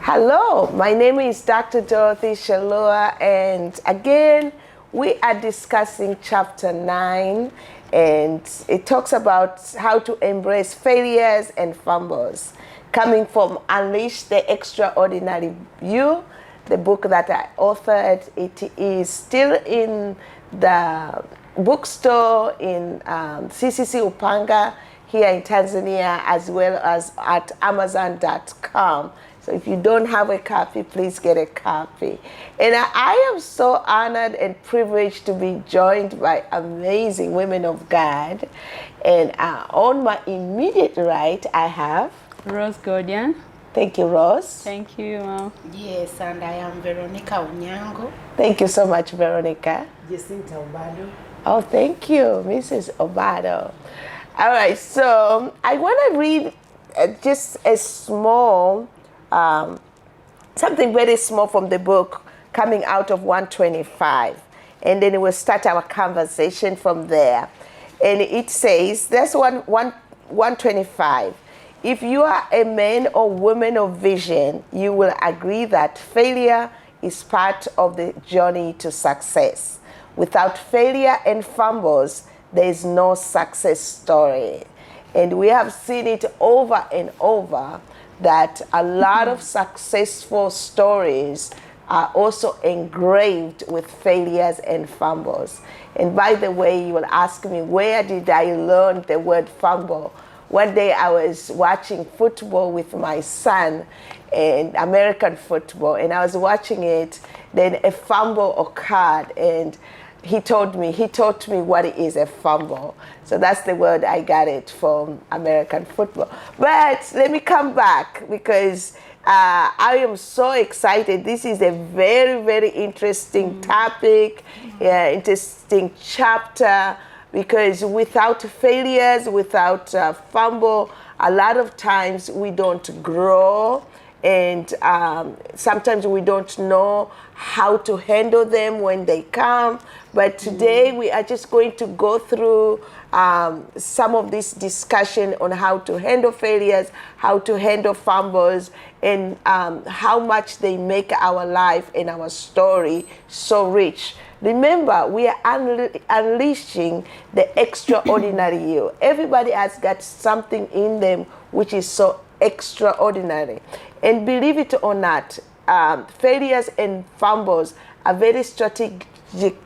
Hello, my name is Dr. Dorothy Shallua, and again, we are discussing chapter 9, and it talks about how to embrace failures and fumbles. Coming from Unleash the Extraordinary You, the book that I authored. It is still in the bookstore in CCC Upanga here in Tanzania, as well as at Amazon.com. So if you don't have a copy, please get a copy. And I am so honored and privileged to be joined by amazing women of God. And on my immediate right, I have Rose Gordian. Thank you, Rose. Thank you, Mom. Yes, and I am Veronica Onyango. Thank you so much, Veronica. Jacinta Obado. Oh, thank you, Mrs. Obado. All right, so I want to read just a small, something very small from the book coming out of 125. And then we'll start our conversation from there. And it says, that's 125. If you are a man or woman of vision, you will agree that failure is part of the journey to success. Without failure and fumbles, there is no success story. And we have seen it over and over that a lot of successful stories are also engraved with failures and fumbles. And by the way, you will ask me, where did I learn the word fumble? One day I was watching football with my son, and American football, and I was watching it, then a fumble occurred, and he taught me what it is, a fumble. So that's the word I got it from American football. But let me come back, because I am so excited. This is a very, very interesting topic, interesting chapter, because without failures, without fumble, a lot of times we don't grow, and sometimes we don't know how to handle them when they come. But today we are just going to go through some of this discussion on how to handle failures, how to handle fumbles, and how much they make our life and our story so rich. Remember, we are unleashing the extraordinary you. Everybody has got something in them which is so extraordinary. And believe it or not, failures and fumbles are very strategic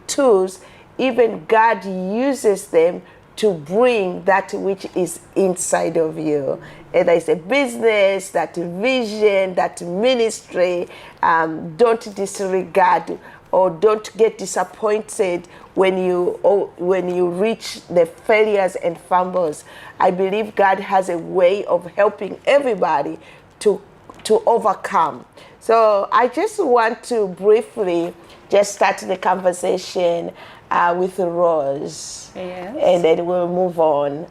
tools. Even God uses them to bring that which is inside of you. Either it's a business, that vision, that ministry. Don't disregard or don't get disappointed when you reach the failures and fumbles. I believe God has a way of helping everybody to overcome. So I just want to briefly just start the conversation with Rose. Yes. And then we'll move on.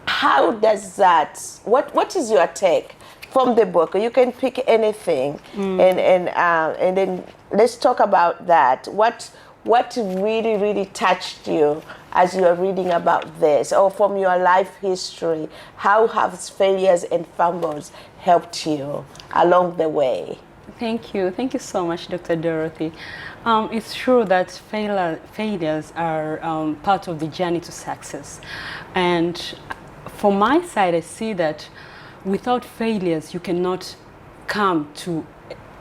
How does that, what is your take from the book? You can pick anything, and then let's talk about that. What really touched you as you are reading about this, or from your life history? How have failures and fumbles helped you along the way? Thank you so much, Dr. Dorothy. It's true that failures are part of the journey to success. And from my side, I see that without failures, you cannot come to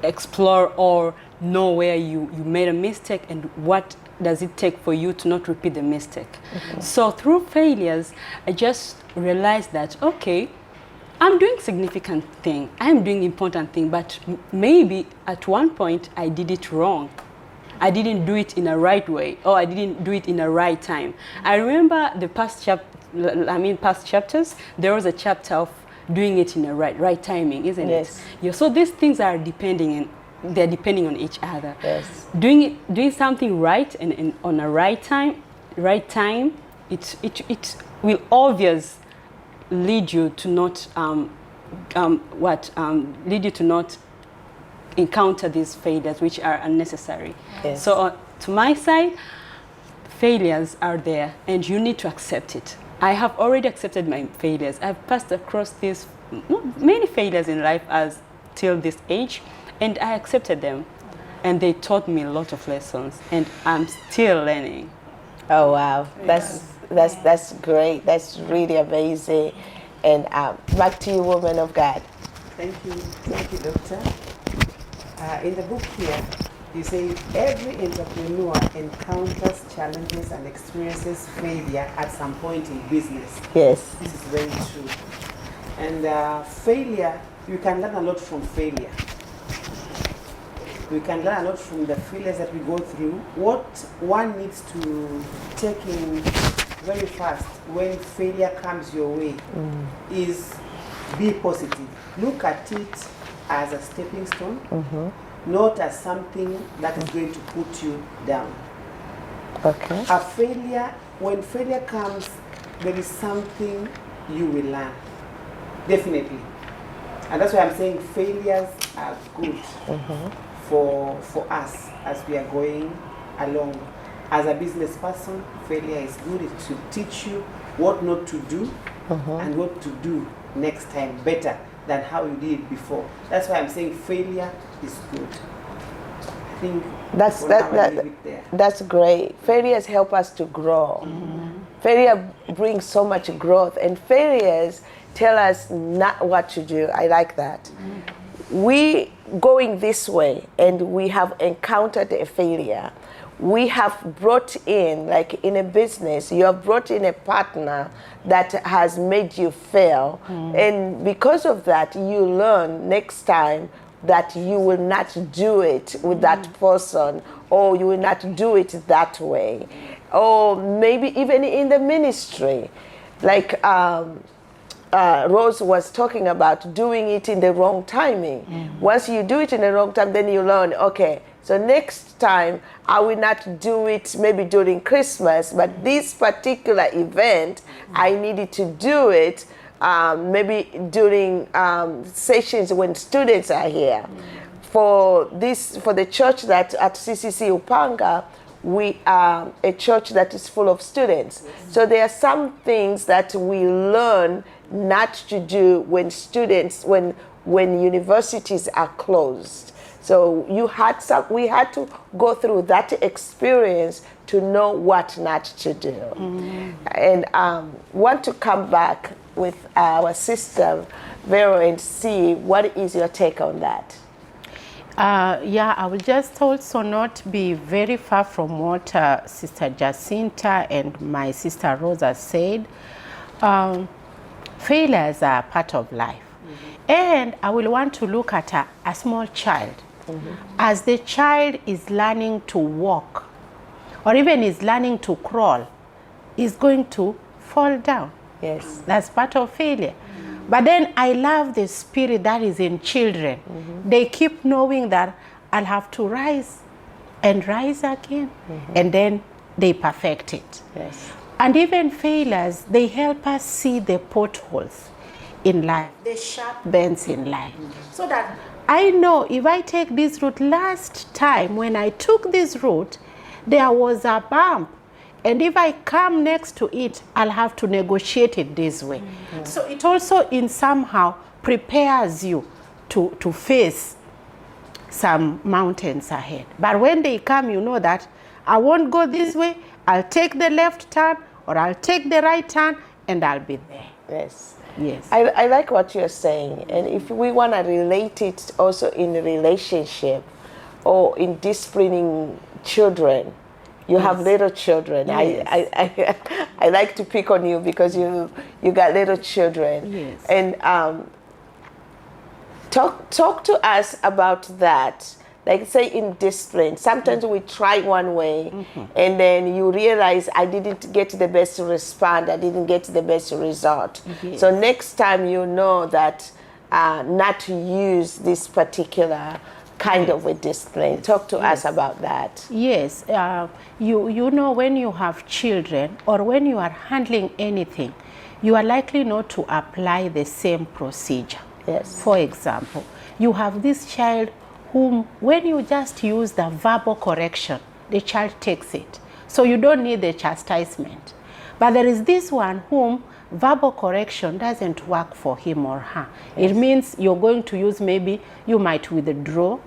explore or know where you made a mistake and what does it take for you to not repeat the mistake. So through failures, I just realized that, okay, I'm doing significant thing, I'm doing important thing, but maybe at one point I did it wrong. I didn't do it in a right way, or I didn't do it in the right time. I remember the past chapters, there was a chapter of doing it in the right timing, isn't it? Yeah, so these things are depending on each other. Yes. Doing something right and on a right time, it will obviously lead you to not encounter these failures which are unnecessary. Yes. So to my side, failures are there and you need to accept it. I have already accepted my failures. I've passed across these many failures in life as till this age, and I accepted them. And they taught me a lot of lessons, and I'm still learning. Oh wow, that's great. That's really amazing. And back to you, woman of God. Thank you, Doctor. In the book here, you say every entrepreneur encounters challenges and experiences failure at some point in business. Yes. This is very true. And failure, you can learn a lot from failure. We can learn a lot from the failures that we go through. What one needs to take in very fast when failure comes your way is be positive. Look at it as a stepping stone, not as something that is going to put you down. Okay. A failure, when failure comes, there is something you will learn. Definitely. And that's why I'm saying failures are good for us as we are going along. As a business person, failure is good. It should teach you what not to do and what to do next time better than how you did it before. That's why I'm saying failure is good. I think that's great. Failures help us to grow. Failure brings so much growth, and failures tell us not what to do. I like that. We going this way, and we have encountered a failure. We have brought in, like in a business, you have brought in a partner that has made you fail. And because of that, you learn next time that you will not do it with that person, or you will not do it that way. Or maybe even in the ministry, like Rose was talking about doing it in the wrong timing. Once you do it in the wrong time, then you learn, okay, so next time I will not do it maybe during Christmas, but this particular event, I needed to do it maybe during sessions when students are here. For the church that at CCC Upanga, we are a church that is full of students. So there are some things that we learn not to do when universities are closed. So we had to go through that experience to know what not to do. And want to come back with our sister Vero and see what is your take on that. Yeah, I will just also not be very far from what Sister Jacinta and my sister Rosa said. Failures are part of life. And I will want to look at a small child. As the child is learning to walk, or even is learning to crawl, is going to fall down. Yes. That's part of failure. But then I love the spirit that is in children. They keep knowing that I'll have to rise and rise again. And then they perfect it. Yes. And even failures, they help us see the potholes in life, the sharp bends in life. So that I know if I take this route, last time when I took this route, there was a bump. And if I come next to it, I'll have to negotiate it this way. So it also in somehow prepares you to face some mountains ahead. But when they come, you know that I won't go this way, I'll take the left turn, or I'll take the right turn, and I'll be there. Yes. Yes. I like what you're saying. And if we want to relate it also in a relationship or in disciplining children, you have little children. Yes. I like to pick on you because you got little children. Yes. And talk to us about that. Like say in discipline, sometimes we try one way and then you realize I didn't get the best response, I didn't get the best result. Yes. So next time you know that not to use this particular kind of a discipline. Talk to us about that. Yes, you know when you have children or when you are handling anything, you are likely not to apply the same procedure. Yes. For example, you have this child whom when you just use the verbal correction, the child takes it. So you don't need the chastisement. But there is this one whom verbal correction doesn't work for him or her. It means you're going to use, maybe you might withdraw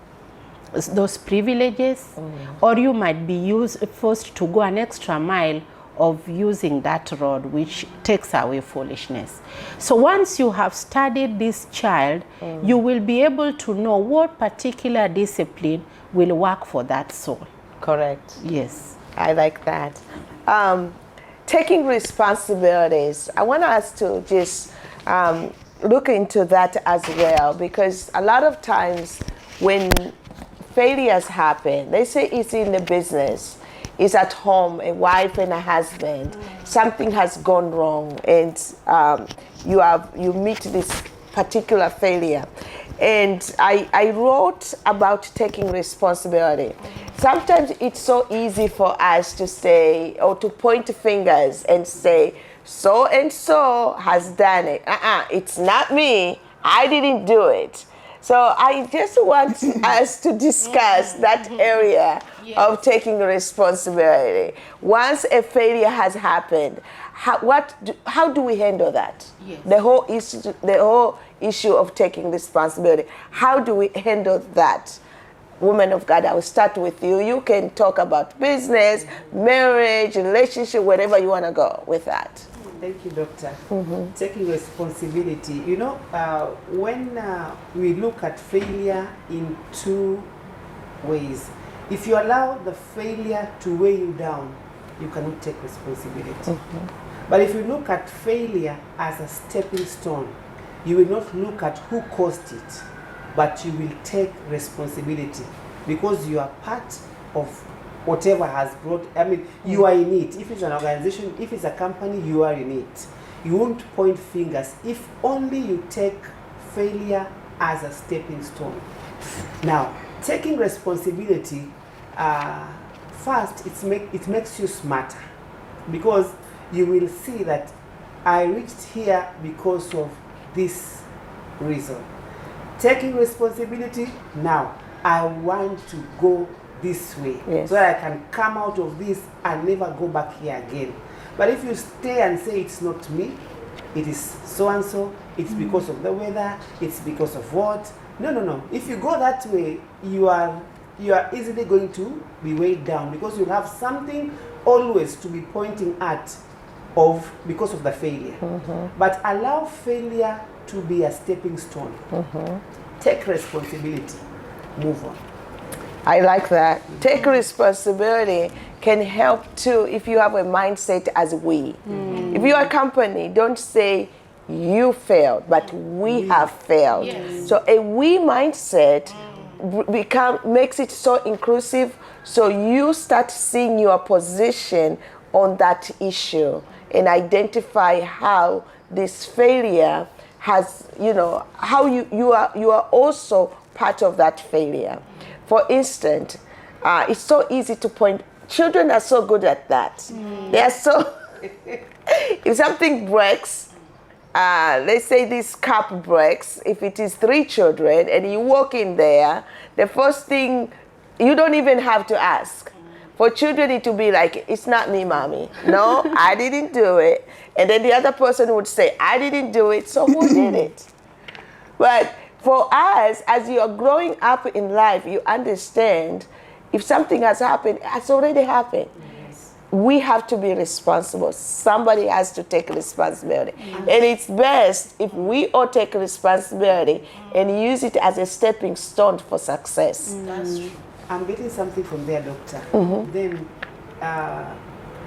those privileges, or you might be forced to go an extra mile of using that rod, which takes away foolishness. So once you have studied this child, you will be able to know what particular discipline will work for that soul. Correct. Yes. I like that. Taking responsibilities. I want us to just look into that as well, because a lot of times when failures happen, they say it's in the business, it's at home, a wife and a husband, something has gone wrong, and you meet this particular failure. And I wrote about taking responsibility. Sometimes it's so easy for us to say, or to point fingers and say, so and so has done it. It's not me. I didn't do it. So I just want us to discuss that area of taking responsibility. Once a failure has happened, how do we handle that? Yes. The whole issue of taking responsibility. How do we handle that? Woman of God, I will start with you. You can talk about business, marriage, relationship, wherever you want to go with that. Thank you, Doctor. Taking responsibility. You know, when we look at failure in two ways, if you allow the failure to weigh you down, you cannot take responsibility. But if you look at failure as a stepping stone, you will not look at who caused it, but you will take responsibility, because you are part of whatever has brought, you are in it. If it's an organization, if it's a company, you are in it. You won't point fingers if only you take failure as a stepping stone. Now, taking responsibility, first, it makes you smarter, because you will see that I reached here because of this reason. Taking responsibility, now I want to go this way, so that I can come out of this and never go back here again. But if you stay and say it's not me, it is so and so, it's because of the weather, it's because of what? No. If you go that way, you are easily going to be weighed down, because you'll have something always to be pointing at because of the failure. But allow failure to be a stepping stone. Take responsibility. Move on. I like that. Take responsibility can help too if you have a mindset as we. If you are a company, don't say you failed, but we have failed. So a we mindset makes it so inclusive, so you start seeing your position on that issue and identify how this failure has, how you are also part of that failure. For instance, it's so easy to point. Children are so good at that. They are so. If something breaks, let's say this cup breaks. If it is 3 children and you walk in there, the first thing, you don't even have to ask. For children, it will be like, it's not me, mommy. No, I didn't do it. And then the other person would say, I didn't do it, so who did it? But for us, as you are growing up in life, you understand if something has happened, it has already happened. We have to be responsible. Somebody has to take responsibility. And it's best if we all take responsibility and use it as a stepping stone for success. That's true. I'm getting something from there, Doctor. Then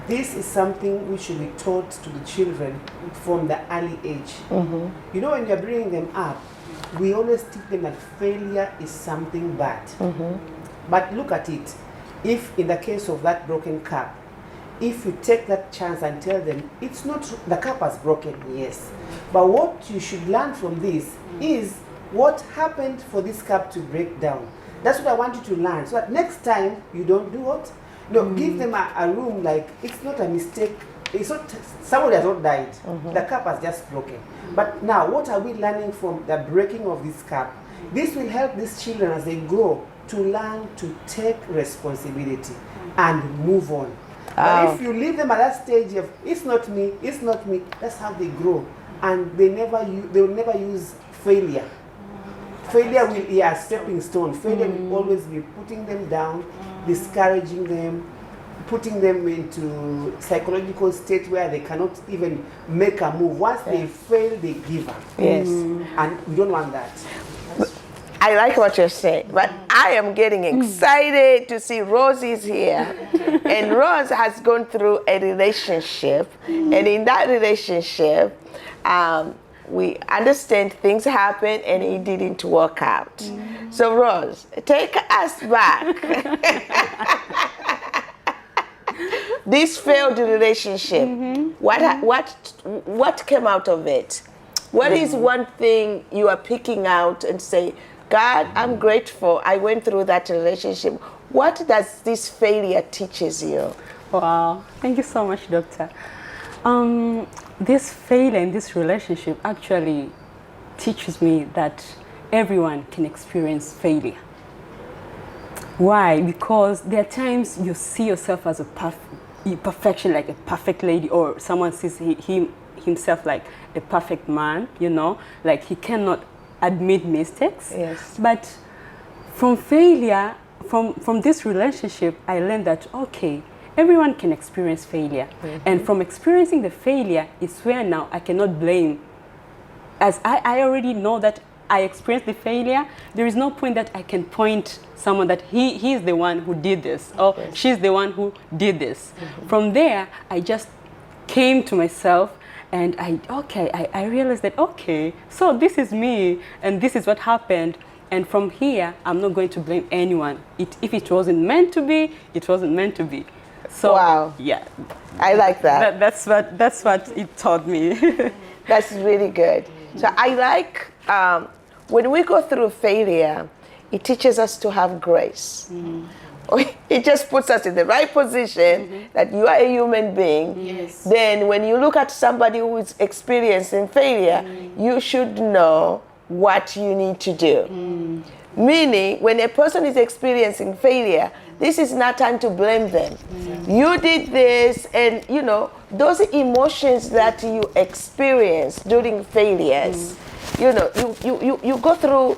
this is something we should be taught to the children from the early age. You know, when you're bringing them up, we always teach them that failure is something bad. But look at it. If in the case of that broken cup, if you take that chance and tell them, it's not, the cup has broken, yes. But what you should learn from this is what happened for this cup to break down. That's what I want you to learn. So that next time you don't do what? No, give them a room like, it's not a mistake. It's not, somebody has not died. The cup has just broken. But now, what are we learning from the breaking of this cup? This will help these children as they grow to learn to take responsibility and move on. But if you leave them at that stage of it's not me, that's how they grow, and they will never use failure. Failure will be a stepping stone. Failure will always be putting them down, discouraging them, putting them into psychological state where they cannot even make a move. Once they fail, they give up. Yes. And we don't want that. I like what you're saying, but I am getting excited to see Rosie's here. And Rose has gone through a relationship, and in that relationship, we understand things happen and it didn't work out. So Rose, take us back. This failed relationship, what came out of it? What is one thing you are picking out and say, God, I'm grateful I went through that relationship. What does this failure teaches you? Wow, thank you so much, Doctor. This failure in this relationship actually teaches me that everyone can experience failure. Why? Because there are times you see yourself as a perfection, like a perfect lady, or someone sees himself like a perfect man, you know, like he cannot admit mistakes. Yes. But from failure, from this relationship, I learned that, okay, everyone can experience failure. And from experiencing the failure is where now I cannot blame. As I already know that I experienced the failure, there is no point that I can point someone that he is the one who did this, or she's the one who did this. From there, I just came to myself and I realized that, okay, so this is me and this is what happened. And from here, I'm not going to blame anyone. If it wasn't meant to be, it wasn't meant to be. So, wow. Yeah. I like that. That's what it taught me. That's really good. So I like when we go through failure, it teaches us to have grace. It just puts us in the right position that you are a human being. Yes. Then when you look at somebody who is experiencing failure, you should know what you need to do. Meaning, when a person is experiencing failure, this is not time to blame them. You did this, and you know, those emotions that you experience during failures, you know, you go through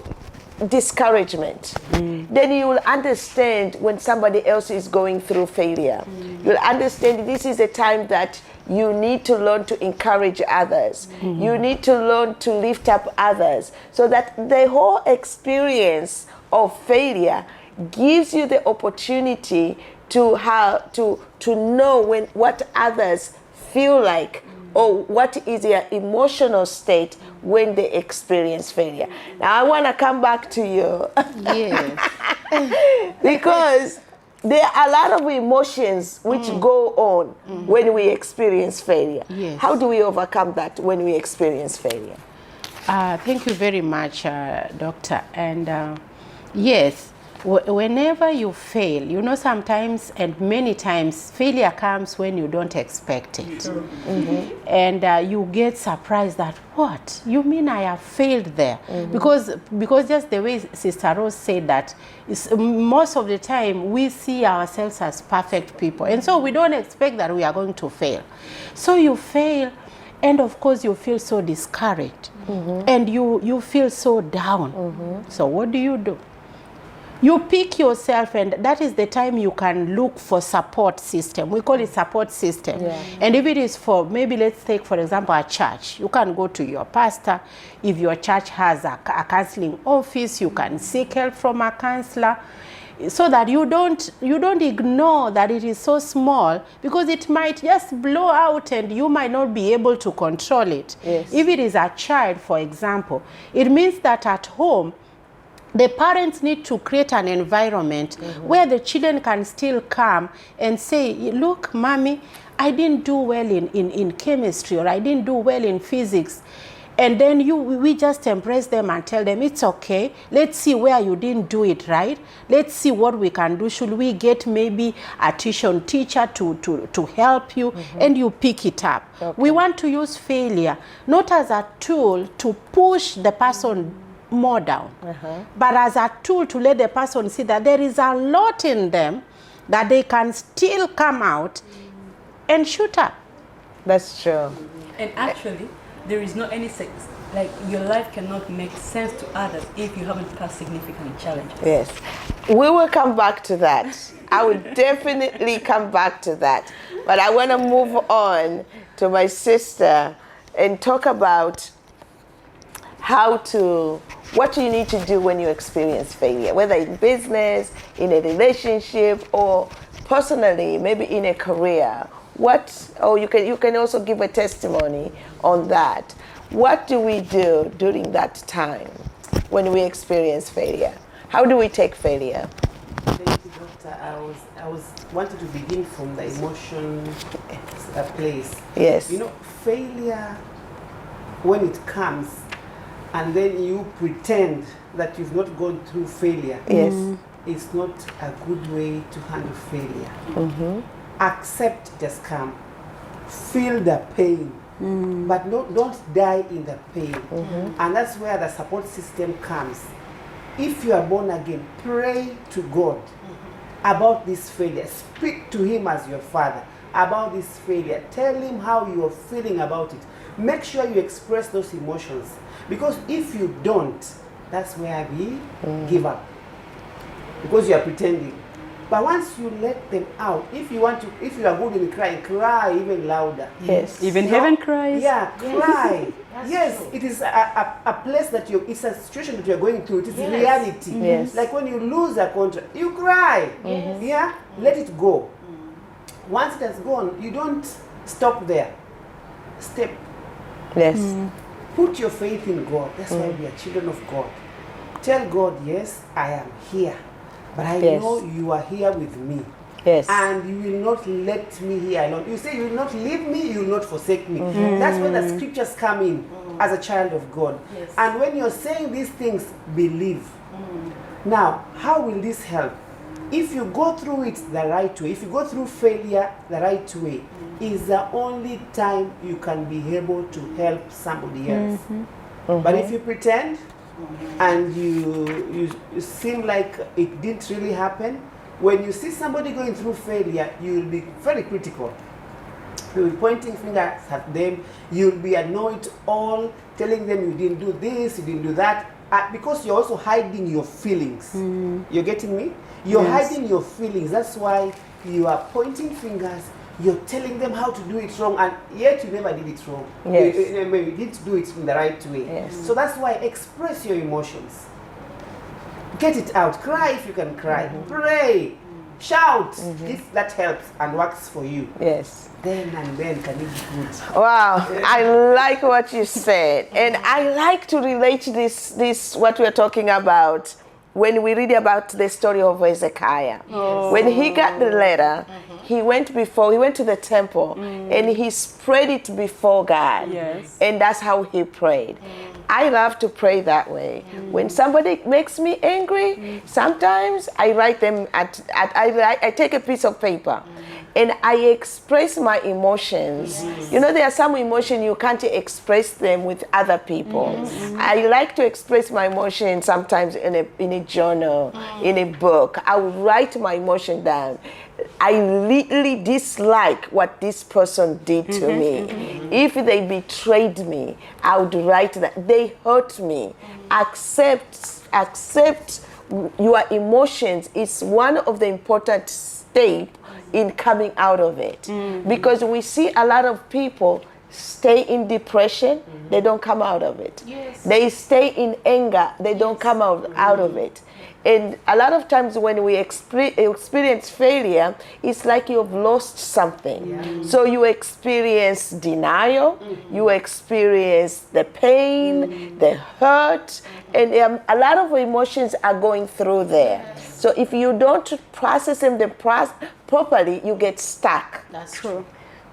discouragement. Then you will understand when somebody else is going through failure. You'll understand this is a time that you need to learn to encourage others. You need to learn to lift up others, so that the whole experience of failure gives you the opportunity to know what others feel like, or what is their emotional state when they experience failure. Now I want to come back to you. Yes. Because there are a lot of emotions which go on when we experience failure. Yes. How do we overcome that when we experience failure? Thank you very much, Doctor. And yes, whenever you fail, you know, sometimes and many times failure comes when you don't expect it. And you get surprised that, what? You mean I have failed there? Because just the way Sister Rose said that, most of the time we see ourselves as perfect people. And so we don't expect that we are going to fail. So you fail, and of course you feel so discouraged. And you feel so down. So what do? You pick yourself, and that is the time you can look for support system. We call it support system. And if it is for, maybe let's take for example a church, you can go to your pastor. If your church has a counseling office, you can seek help from a counselor, so that you don't ignore that it is so small, because it might just blow out and you might not be able to control it. If it is a child, for example, it means that at home the parents need to create an environment where the children can still come and say, look, mommy, I didn't do well in chemistry, or I didn't do well in physics. And then we just embrace them and tell them, it's okay. Let's see where you didn't do it right. Let's see what we can do. Should we get maybe a tuition teacher to help you? And you pick it up. We want to use failure not as a tool to push the person more down, but as a tool to let the person see that there is a lot in them that they can still come out and shoot up. That's true. And actually, there is no any sex. Like your life cannot make sense to others if you haven't passed significant challenges. Yes. We will come back to that. I will definitely come back to that. But I want to move on to my sister and talk about what you need to do when you experience failure, whether in business, in a relationship, or personally, maybe in a career. You can also give a testimony on that. What do we do during that time when we experience failure? How do we take failure? Thank you, Doctor. I was wanted to begin from the emotion place. Yes. You know, failure, when it comes, and then you pretend that you've not gone through failure. Yes. It's not a good way to handle failure. Accept it has come. Feel the pain. But don't die in the pain. And that's where the support system comes. If you are born again, pray to God about this failure. Speak to Him as your Father about this failure. Tell Him how you are feeling about it. Make sure you express those emotions. Because if you don't, that's where we give up. Because you are pretending. But once you let them out, if you are good in crying, cry even louder. Yes. Even heaven cries. Yeah, cry. Yes, it is a place that it's a situation that you're going through. It is reality. Yes. Like when you lose a contract, you cry. Yeah, let it go. Once it has gone, you don't stop there. Step. Yes. Put your faith in God. That's why we are children of God. Tell God, yes, I am here. But I know you are here with me. Yes. And you will not let me here alone. You say you will not leave me, you will not forsake me. That's when the scriptures come in as a child of God. Yes. And when you're saying these things, believe. Now, how will this help? If you go through it the right way, if you go through failure the right way, is the only time you can be able to help somebody else. But if you pretend, and you seem like it didn't really happen, when you see somebody going through failure, you will be very critical. You'll be pointing fingers at them. You'll be annoyed all, telling them you didn't do this, you didn't do that, because you're also hiding your feelings. You're getting me? You're hiding your feelings. That's why you are pointing fingers. You're telling them how to do it wrong, and yet you never did it wrong. Yes. You didn't do it in the right way. Yes. So that's why express your emotions. Get it out. Cry if you can cry. Pray. Shout if that helps and works for you. Yes. Then and then can it be good. Wow, I like what you said, and I like to relate this what we're talking about when we read about the story of Hezekiah. When he got the letter, he went to the temple and he spread it before God. Yes. And that's how he prayed. I love to pray that way. When somebody makes me angry, sometimes I write them I take a piece of paper and I express my emotions. You know, there are some emotions you can't express them with other people. I like to express my emotions sometimes in a journal, in a book. I will write my emotion down. I literally dislike what this person did to me. If they betrayed me, I would write that. They hurt me. Accept your emotions is one of the important steps in coming out of it. Because we see a lot of people stay in depression, they don't come out of it. Yes. They stay in anger, they don't come out of it. And a lot of times when we experience failure, it's like you've lost something. So you experience denial, you experience the pain, the hurt, and a lot of emotions are going through there. So if you don't process them properly, you get stuck. That's true.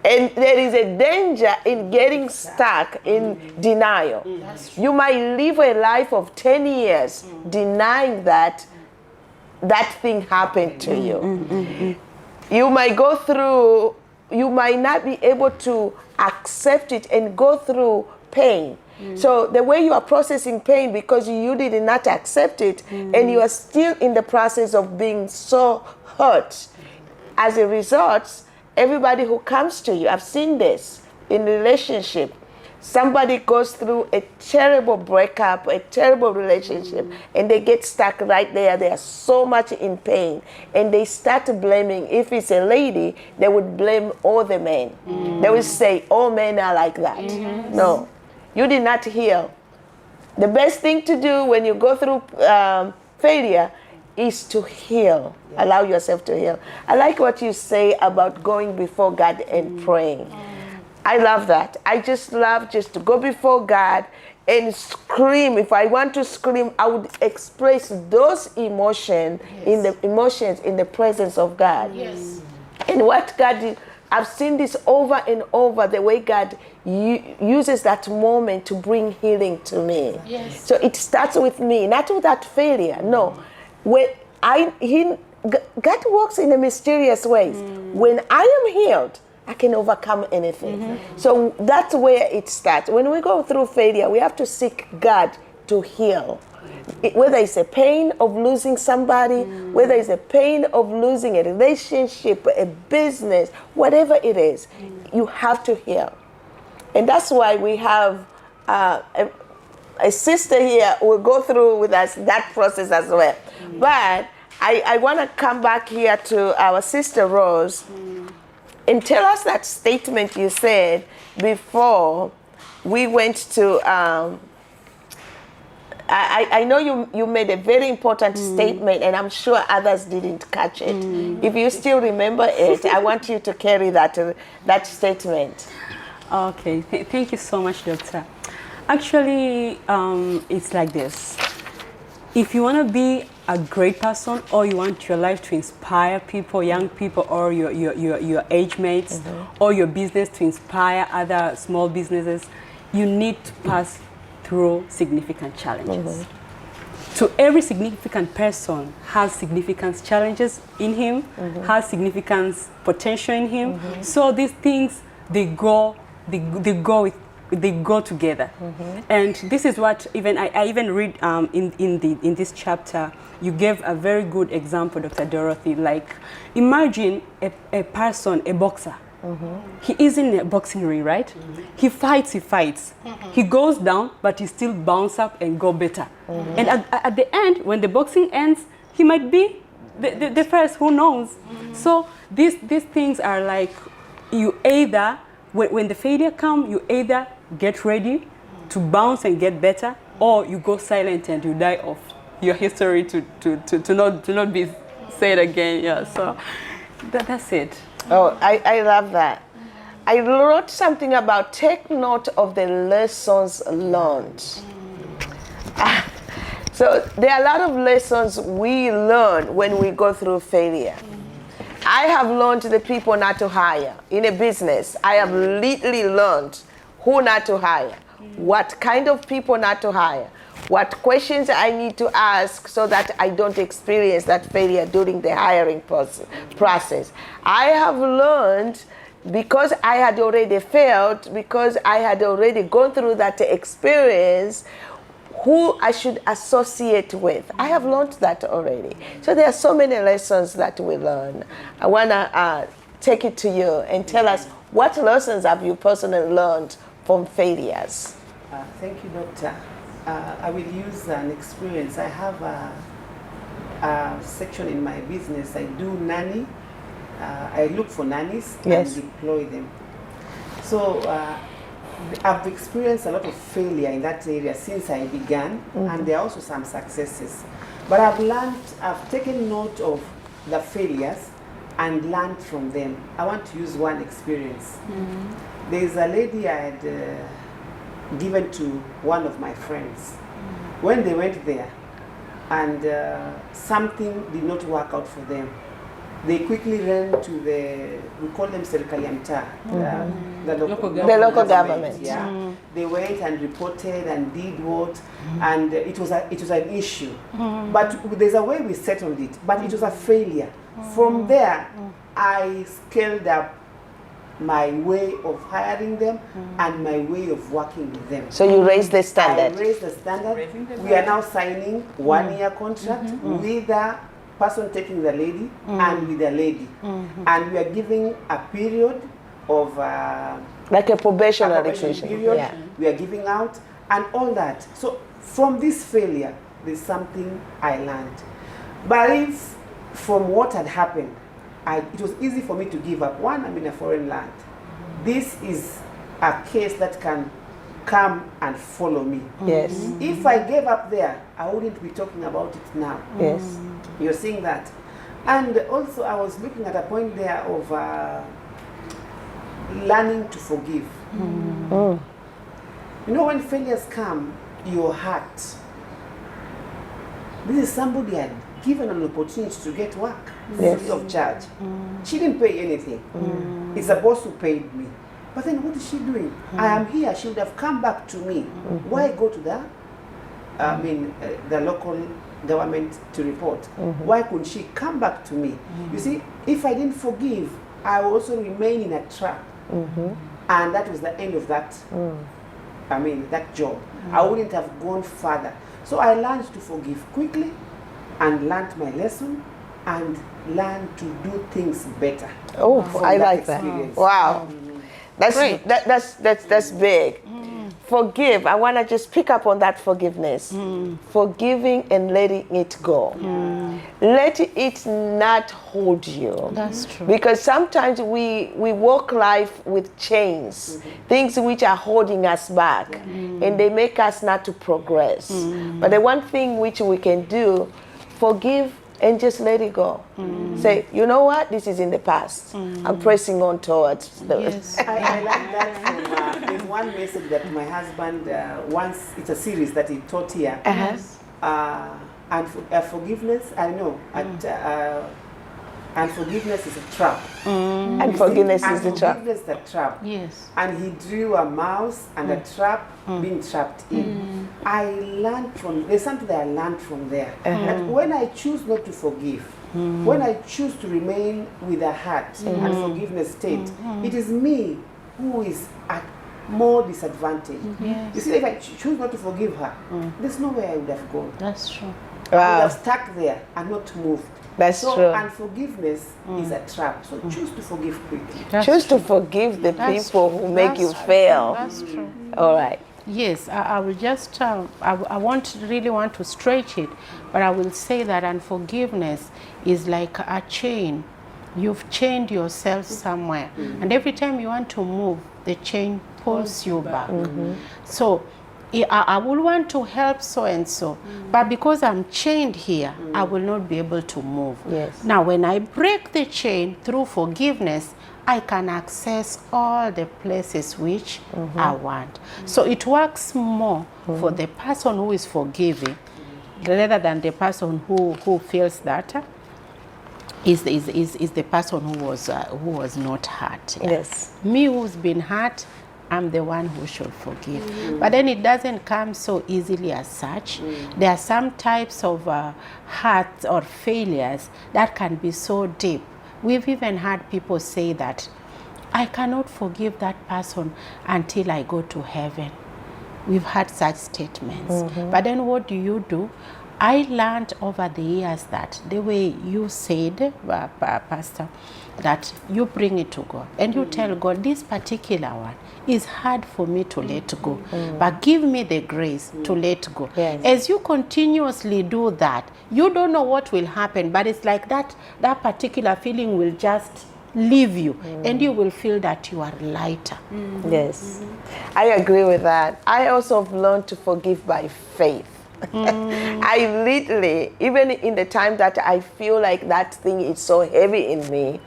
And there is a danger in getting stuck in denial. You might live a life of 10 years denying that thing happened to you. You might go through, you might not be able to accept it and go through pain. So the way you are processing pain, because you did not accept it, and you are still in the process of being so hurt, as a result, everybody who comes to you, I've seen this in relationship. Somebody goes through a terrible breakup, a terrible relationship, and they get stuck right there. They are so much in pain, and they start blaming. If it's a lady, they would blame all the men. They would say, all men are like that. No, you did not heal. The best thing to do when you go through failure is to heal. Allow yourself to heal. I like what you say about going before God and praying. I love that. I just love just to go before God and scream. If I want to scream, I would express those emotions in the presence of God. Yes. And what God did, I've seen this over and over, the way God uses that moment to bring healing to me. Yes. So it starts with me, not with that failure. No, when God works in a mysterious ways. When I am healed, I can overcome anything. So that's where it starts. When we go through failure, we have to seek God to heal. Whether it's a pain of losing somebody, whether it's a pain of losing a relationship, a business, whatever it is, you have to heal. And that's why we have a sister here who will go through with us that process as well. But I want to come back here to our sister Rose and tell us that statement you said before we went to I know you made a very important statement, and I'm sure others didn't catch it. If you still remember it, I want you to carry that statement. Okay, thank you so much, Doctor. Actually, it's like this. If you want to be a great person, or you want your life to inspire people, young people, or your age mates, or your business to inspire other small businesses, you need to pass through significant challenges. So every significant person has significant challenges in him, has significant potential in him. So these things, they go together. And this is what I even read in this chapter. You gave a very good example, Dr. Dorothy. Like, imagine a person, a boxer. He is in a boxing ring, right? He fights. He goes down, but he still bounce up and go better. And at the end, when the boxing ends, he might be the first, who knows? So these things are like, you either, when the failure comes, you either get ready to bounce and get better, or you go silent and you die off your history to not be said again. Yeah, so that's it. Oh, I love that. I wrote something about take note of the lessons learned. So there are a lot of lessons we learn when we go through failure. I have learned the people not to hire. In a business, I have literally learned who not to hire, what kind of people not to hire, what questions I need to ask so that I don't experience that failure during the hiring process. I have learned, because I had already failed, because I had already gone through that experience, who I should associate with. I have learned that already. So there are so many lessons that we learn. I want to take it to you and tell us, what lessons have you personally learned from failures? Thank you, Doctor. I will use an experience. I have a section in my business. I do nanny. I look for nannies and deploy them. So I've experienced a lot of failure in that area since I began, and there are also some successes. But I've taken note of the failures and learned from them. I want to use one experience. There's a lady I had given to one of my friends. When they went there and something did not work out for them, they quickly ran to we call them Serikali ya Mtaa, the local government. Yeah. They went and reported and did what, and it was an issue. But there's a way we settled it, but it was a failure. From there, I scaled up my way of hiring them and my way of working with them. So you raised the standard. I raised the standard. We are now signing 1-year contract with person taking the lady and with the lady. And we are giving a period of Like a probationary probation situation. period. Yeah. We are giving out and all that. So from this failure, there's something I learned. But if from what had happened, it was easy for me to give up. One, I'm in a foreign land. This is a case that can come and follow me. Yes. If I gave up there, I wouldn't be talking about it now. Yes. You're seeing that. And also I was looking at a point there of learning to forgive. Mm. You know, when failures come, your heart. This is somebody had given an opportunity to get work Yes. free of charge. She didn't pay anything. It's the boss who paid me. But then what is she doing? I am here. She would have come back to me. Why go to the local government to report? Why couldn't she come back to me? You see, if I didn't forgive, I would also remain in a trap. And that was the end of that, that job. I wouldn't have gone further. So I learned to forgive quickly and learned my lesson and learned to do things better. Oh, from I like that. experience. Wow. That's Great. that's big. Forgive. I want to just pick up on that forgiveness. Forgiving and letting it go. Let it not hold you. That's true. Because sometimes we walk life with chains, things which are holding us back, and they make us not to progress. But the one thing which we can do, forgive and just let it go. Say, you know what? This is in the past. I'm pressing on towards the Yes. I like that from, there's one message that my husband once, it's a series that he taught here. And forgiveness, I know, and forgiveness is a trap. And forgiveness is the trap. Forgiveness is a trap. Yes. And he drew a mouse and a trap being trapped in. I learned from, there's something that I learned from there. That when I choose not to forgive, when I choose to remain with a heart and forgiveness state, it is me who is at more disadvantage. Yes. You see, if I choose not to forgive her, there's nowhere I would have gone. That's true. I would Wow. have stuck there and not moved. That's So true. unforgiveness is a trap. So choose to forgive quickly. That's Choose true. to forgive the That's people true. who make you That's true. fail. That's true. All right. Yes, I will just, I won't really want to stretch it, but I will say that unforgiveness is like a chain. You've chained yourself somewhere, and every time you want to move, the chain pulls you back. So I will want to help so and so, but because I'm chained here, I will not be able to move. Yes. Now, when I break the chain through forgiveness, I can access all the places which I want. So it works more for the person who is forgiving rather than the person who feels that is the person who was not hurt. Yeah. Yes. Me who's been hurt, I'm the one who should forgive. But then it doesn't come so easily as such. There are some types of hurts or failures that can be so deep. We've even had people say that, I cannot forgive that person until I go to heaven. We've had such statements. But then what do? I learned over the years that the way you said, Pastor, that you bring it to God and you tell God, this particular one is hard for me to let go, but give me the grace to let go. Yes. As you continuously do that, you don't know what will happen, but it's like that particular feeling will just leave you and you will feel that you are lighter. Yes. I agree with that. I also have learned to forgive by faith. I literally, even in the time that I feel like that thing is so heavy in me,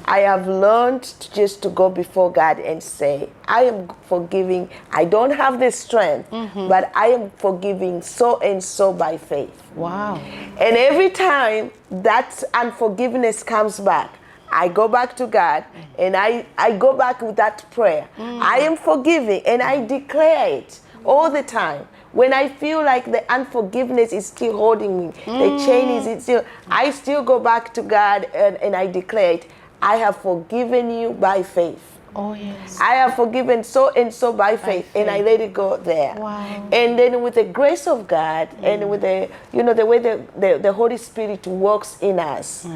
I have learned to go before God and say, I am forgiving. I don't have the strength, but I am forgiving so and so by faith. Wow. And every time that unforgiveness comes back, I go back to God and I go back with that prayer. I am forgiving and I declare it all the time. When I feel like the unforgiveness is still holding me, the chain is still, I still go back to God and I declare it. I have forgiven you by faith. Oh, yes. I have forgiven so and so by faith, and I let it go there. Wow. And then with the grace of God and with the, the way the Holy Spirit works in us,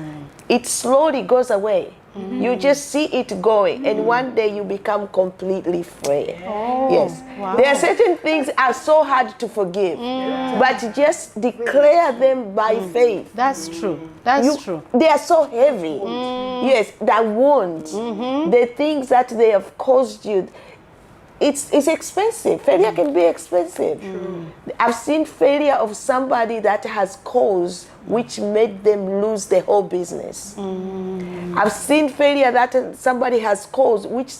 it slowly goes away. You just see it going, and one day you become completely free. Oh, Yes. wow. There are certain things are so hard to forgive, but just declare them by faith. That's true. That's true. They are so heavy. Yes, that wounds, the things that they have caused you. It's expensive. Failure can be expensive. I've seen failure of somebody that has caused, which made them lose the whole business. I've seen failure that somebody has caused, which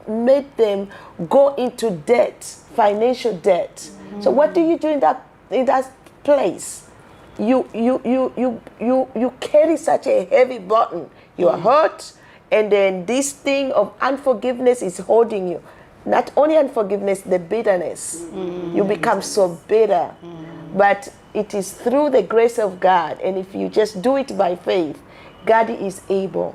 made them go into debt, financial debt. So what do you do in that place? You carry such a heavy burden. You are hurt, and then this thing of unforgiveness is holding you. Not only unforgiveness, the bitterness. You become so bitter. But it is through the grace of God, and if you just do it by faith, God is able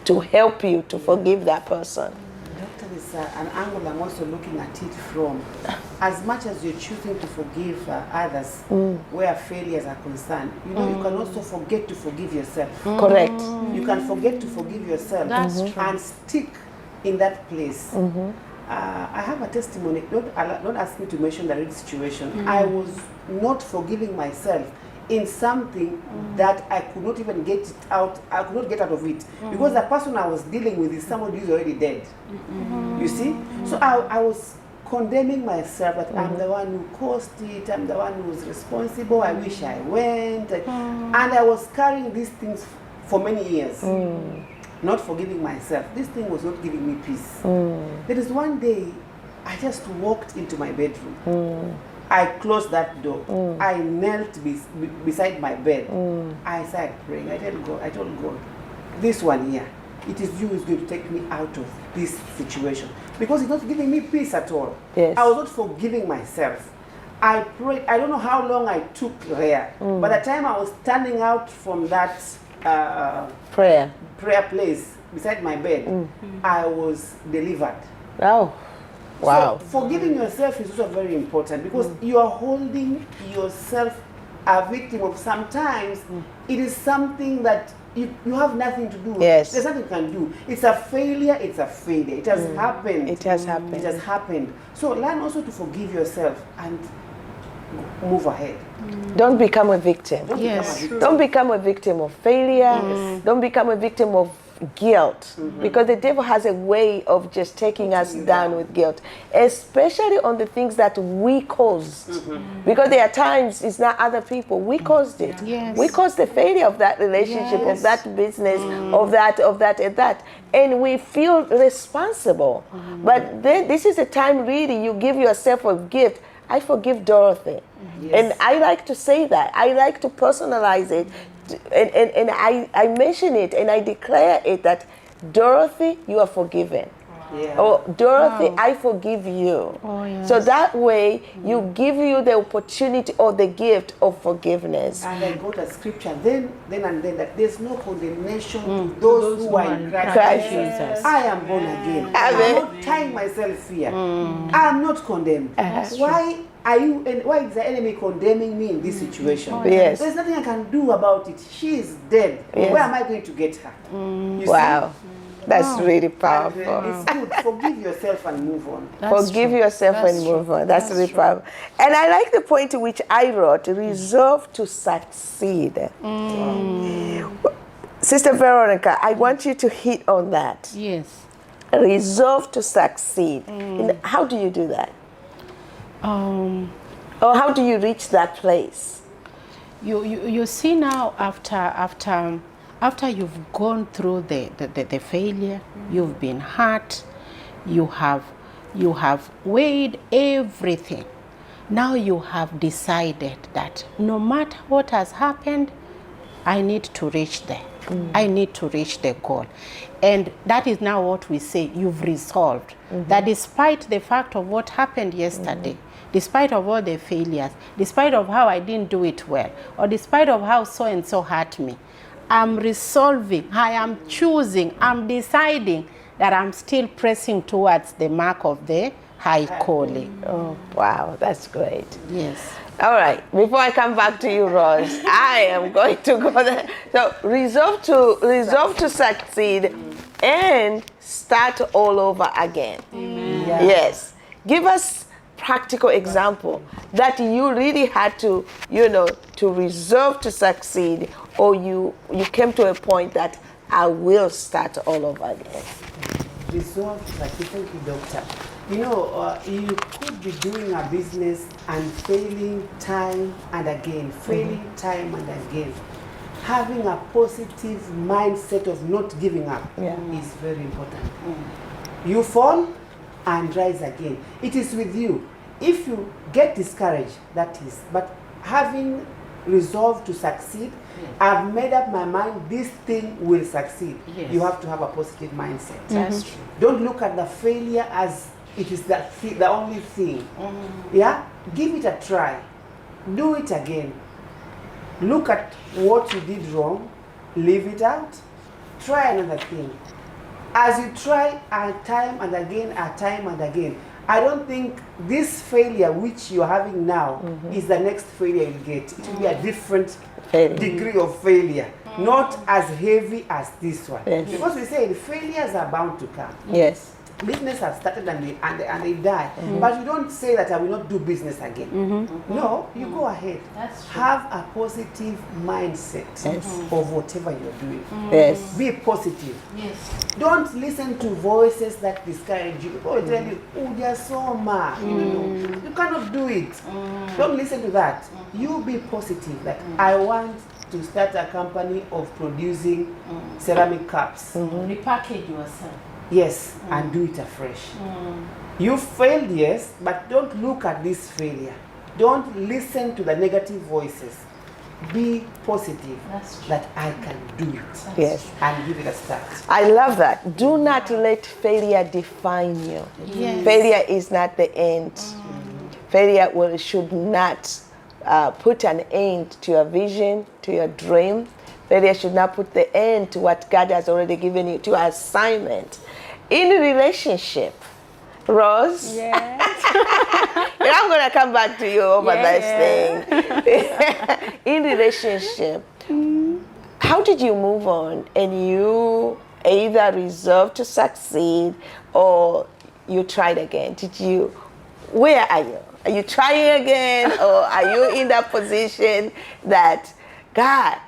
to help you to forgive that person. Doctor, is an angle I'm also looking at it from. As much as you're choosing to forgive others where failures are concerned, you can also forget to forgive yourself. Correct. You can forget to forgive yourself and stick in that place. I have a testimony. Don't ask me to mention the real situation. I was not forgiving myself in something that I could not even get it out. I could not get out of it because the person I was dealing with is somebody who's already dead. You see? So I was condemning myself that I'm the one who caused it. I'm the one who was responsible. I wish I went. And I was carrying these things for many years. Not forgiving myself. This thing was not giving me peace. There is one day I just walked into my bedroom. I closed that door. I knelt beside my bed. I started praying. I told God, this one here, it is you who's going to take me out of this situation. Because it's not giving me peace at all. Yes. I was not forgiving myself. I prayed. I don't know how long I took there. By the time I was standing out from that prayer place beside my bed, I was delivered. Oh, wow. So forgiving yourself is also very important because you are holding yourself a victim of sometimes it is something that you have nothing to do. Yes. There's nothing you can do. It's a failure, it's a failure. It has happened. It has happened. It has happened. So learn also to forgive yourself and move ahead. Don't become a victim. Yes. Don't become a victim of failure. Don't become a victim of guilt. Because the devil has a way of just taking us down with guilt, especially on the things that we caused. Because there are times it's not other people. We caused it. Yes. We caused the failure of that relationship, of that business, of that. And we feel responsible. But then this is a time really you give yourself a gift. I forgive Dorothy. And I like to say that. I like to personalize it. And I mention it and I declare it that, Dorothy, you are forgiven. Or, Dorothy, I forgive you. So that way, you give you the opportunity or the gift of forgiveness. And I got a scripture then that there's no condemnation to those who are in Christ Jesus. I am born again. Amen. I'm not tying myself here. I'm not condemned. Why is the enemy condemning me in this situation? Yes. There's nothing I can do about it. She is dead. Yes. Where am I going to get her? You Wow. see? That's really powerful. It's good. Forgive yourself and move on. Forgive yourself and move on. That's really powerful. And I like the point to which I wrote, resolve to succeed. Sister Veronica, I want you to hit on that. Yes. Resolve to succeed. And how do you do that? Or how do you reach that place? You see now after you've gone through the failure, you've been hurt, you have weighed everything. Now you have decided that no matter what has happened, I need to reach there. I need to reach the goal. And that is now what we say, you've resolved. That despite the fact of what happened yesterday, despite of all the failures, despite of how I didn't do it well, or despite of how so-and-so hurt me, I'm resolving, I am choosing, I'm deciding that I'm still pressing towards the mark of the high calling. Oh, wow, that's great. Yes. All right, before I come back to you, Rose, I am going to go there. So resolve to succeed and start all over again. Yeah. Yes. Give us practical example that you really had to, to resolve to succeed, or you came to a point that I will start all over again. Resolve to succeed. Thank you, Doctor. You could be doing a business and failing time and again, time and again. Having a positive mindset of not giving up is very important. You fall and rise again. It is with you. If you get discouraged, that is. But having resolved to succeed, I've made up my mind, this thing will succeed. Yes. You have to have a positive mindset. That's true. Don't look at the failure as it is the only thing. Yeah? Give it a try. Do it again. Look at what you did wrong. Leave it out. Try another thing. As you try time and again, I don't think this failure which you're having now is the next failure you get. It will be a different degree of failure, not as heavy as this one. Yes. Because we say failures are bound to come. Yes. Business has started and they die. But you don't say that I will not do business again. No, you go ahead. That's true. Have a positive mindset of whatever you're doing. Yes. Be positive. Yes. Don't listen to voices that discourage you. People will tell you, oh, you're so mad. You cannot do it. Don't listen to that. You be positive. Like, I want to start a company of producing ceramic cups. Repackage yourself. Yes, and do it afresh. You failed, yes, but don't look at this failure. Don't listen to the negative voices. Be positive that I can do it. Yes. And give it a start. I love that. Do not let failure define you. Yes. Failure is not the end. Failure should not put an end to your vision, to your dream. Failure should not put the end to what God has already given you, to your assignment. In a relationship, Rose, I'm going to come back to you over this thing. In relationship, how did you move on and you either resolved to succeed or you tried again? Where are you? Are you trying again, or are you in that position that, God,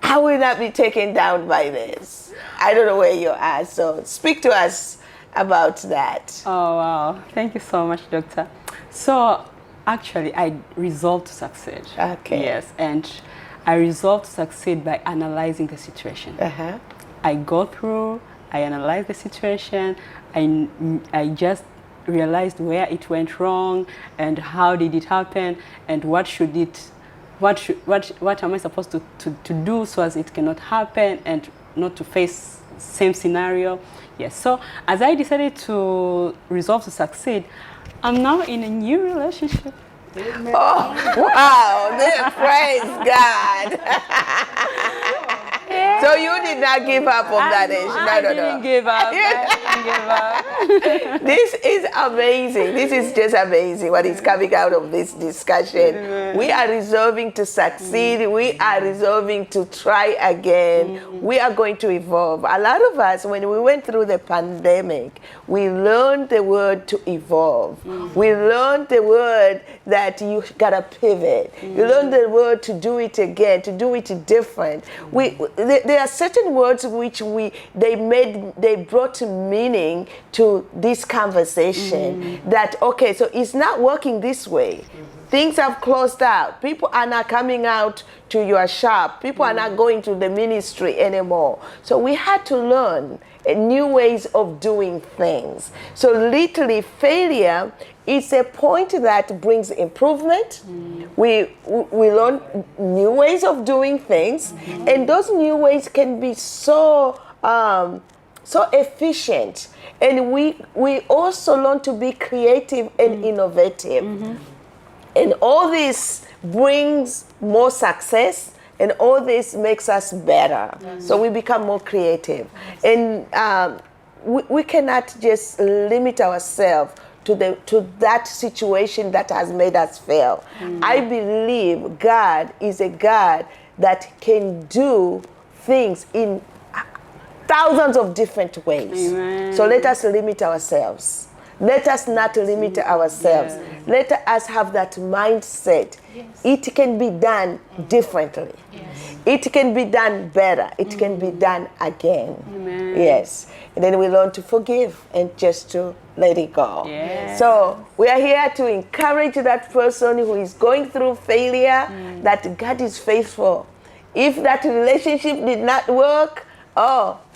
I will not be taken down by this? I don't know where you are, so speak to us about that. Oh, wow. Thank you so much, Doctor. So, actually, I resolved to succeed. Okay. Yes, and I resolved to succeed by analyzing the situation. I go through, I analyze the situation, I just realized where it went wrong and how did it happen and what am I supposed to do so as it cannot happen and not to face same scenario. Yes, so as I decided to resolve to succeed, I'm now in a new relationship. Amen. Oh, wow, praise God. So you did not give up on that age. I didn't give up. This is amazing. This is just amazing what is coming out of this discussion. We are resolving to succeed. We are resolving to try again. We are going to evolve. A lot of us, when we went through the pandemic, we learned the word to evolve. We learned the word that you gotta pivot. You learned the word to do it again, to do it different. There are certain words which they brought meaning to this conversation. That, okay, so it's not working this way. Things have closed out. People are not coming out to your shop. People are not going to the ministry anymore. So we had to learn new ways of doing things. So literally, failure is a point that brings improvement. We learn new ways of doing things, and those new ways can be so efficient. And we also learn to be creative and innovative. And all this brings more success, and all this makes us better. So we become more creative. And we cannot just limit ourselves to that situation that has made us fail. I believe God is a God that can do things in thousands of different ways. Amen. So let us limit ourselves. Let us not limit ourselves. Yes. Let us have that mindset. Yes. It can be done differently. Yes. It can be done better. It can be done again. Amen. Yes. And then we learn to forgive and just to let it go. Yes. So we are here to encourage that person who is going through failure that God is faithful. If that relationship did not work,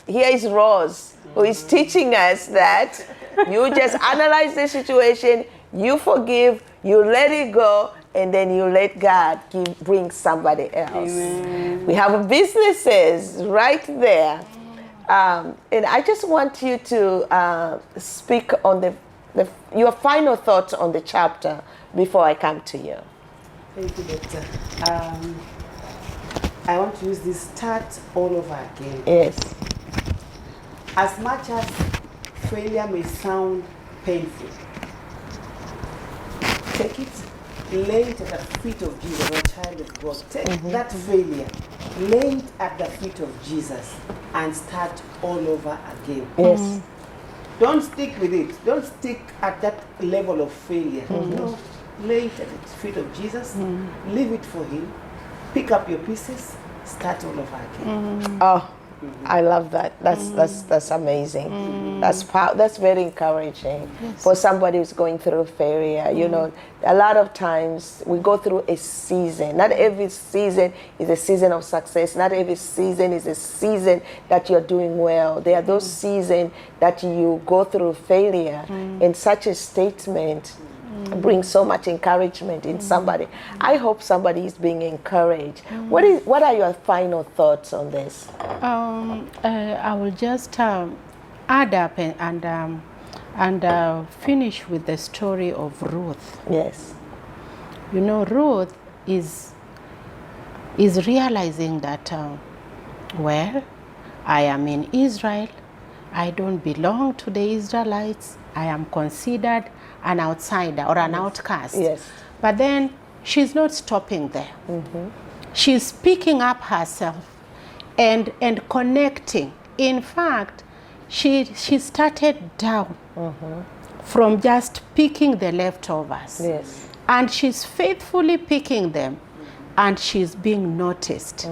here is Rose, who is teaching us that you just analyze the situation, you forgive, you let it go, and then you let God bring somebody else. Amen. We have businesses right there. And I just want you to speak on your final thoughts on the chapter before I come to you. Thank you, Doctor. I want to use this start all over again. Yes. As much as failure may sound painful, take it, lay it at the feet of Jesus, a child of God. Take that failure, lay it at the feet of Jesus, and start all over again. Yes. Don't stick with it. Don't stick at that level of failure. No, lay it at the feet of Jesus, leave it for Him, pick up your pieces, start all over again. Oh, I love that. That's amazing. That's very encouraging for somebody who's going through failure. You know, a lot of times we go through a season. Not every season is a season of success. Not every season is a season that you're doing well. There are those seasons that you go through failure, and such a statement brings so much encouragement in somebody. I hope somebody is being encouraged. What are your final thoughts on this? I will just add up and finish with the story of Ruth. Yes. You know, Ruth is realizing that, well, I am in Israel. I don't belong to the Israelites. I am considered an outsider or an outcast. Yes. But then she's not stopping there. She's picking up herself and connecting. In fact, she started down from just picking the leftovers. Yes. And she's faithfully picking them, and she's being noticed.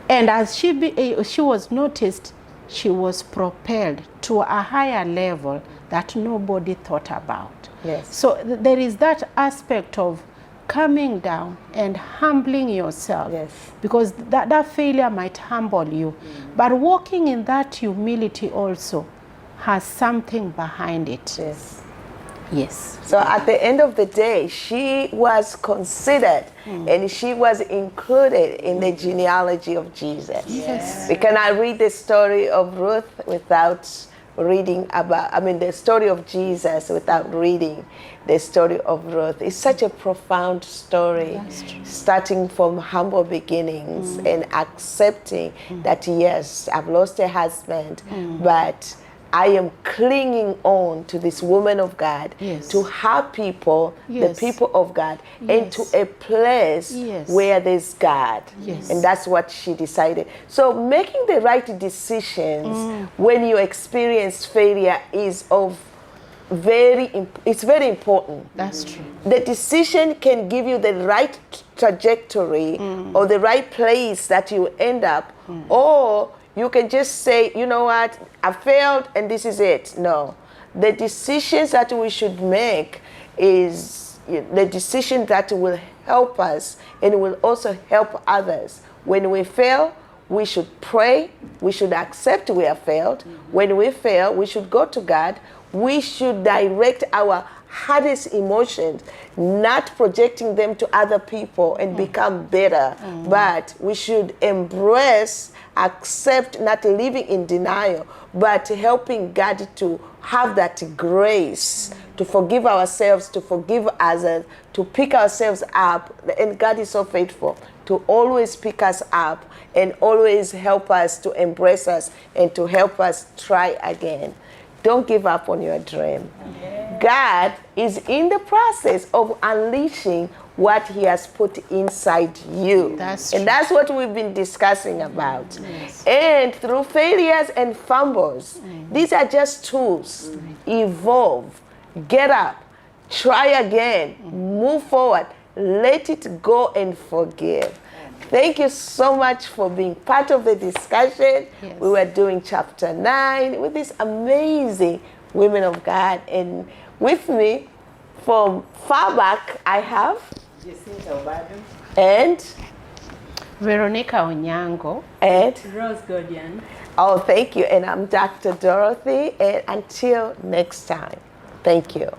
And as she was noticed, she was propelled to a higher level that nobody thought about. Yes. So there is that aspect of coming down and humbling yourself. Yes. Because that failure might humble you. But walking in that humility also has something behind it. Yes. Yes. So at the end of the day, she was considered and she was included in the genealogy of Jesus. Yes. We cannot read the story of Ruth without reading the story of Jesus without reading the story of Ruth. It's such a profound story, starting from humble beginnings and accepting that, yes, I've lost a husband, but I am clinging on to this woman of God, to her people, the people of God, and to a place where there's God. And that's what she decided. So making the right decisions when you experience failure is it's very important. That's true. The decision can give you the right trajectory or the right place that you end up, or you can just say, you know what, I failed and this is it. No. The decisions that we should make is the decision that will help us and will also help others. When we fail, we should pray. We should accept we have failed. When we fail, we should go to God. We should direct our hardest emotions, not projecting them to other people and become better, but we should embrace, accept, not living in denial, but helping God to have that grace to forgive ourselves, to forgive others, to pick ourselves up. And God is so faithful to always pick us up and always help us, to embrace us and to help us try again. don't give up on your dream. God is in the process of unleashing what he has put inside you. That's and true. that's what we've been discussing about. Yes. And through failures and fumbles, these are just tools. Evolve, get up, try again, move forward, let it go and forgive. Thank you so much for being part of the discussion. Yes. We were doing chapter 9 with these amazing women of God. And with me, from far back, I have and Veronica Onyango. and Rose Godian. oh, thank you. And I'm Dr. Dorothy. And until next time, thank you.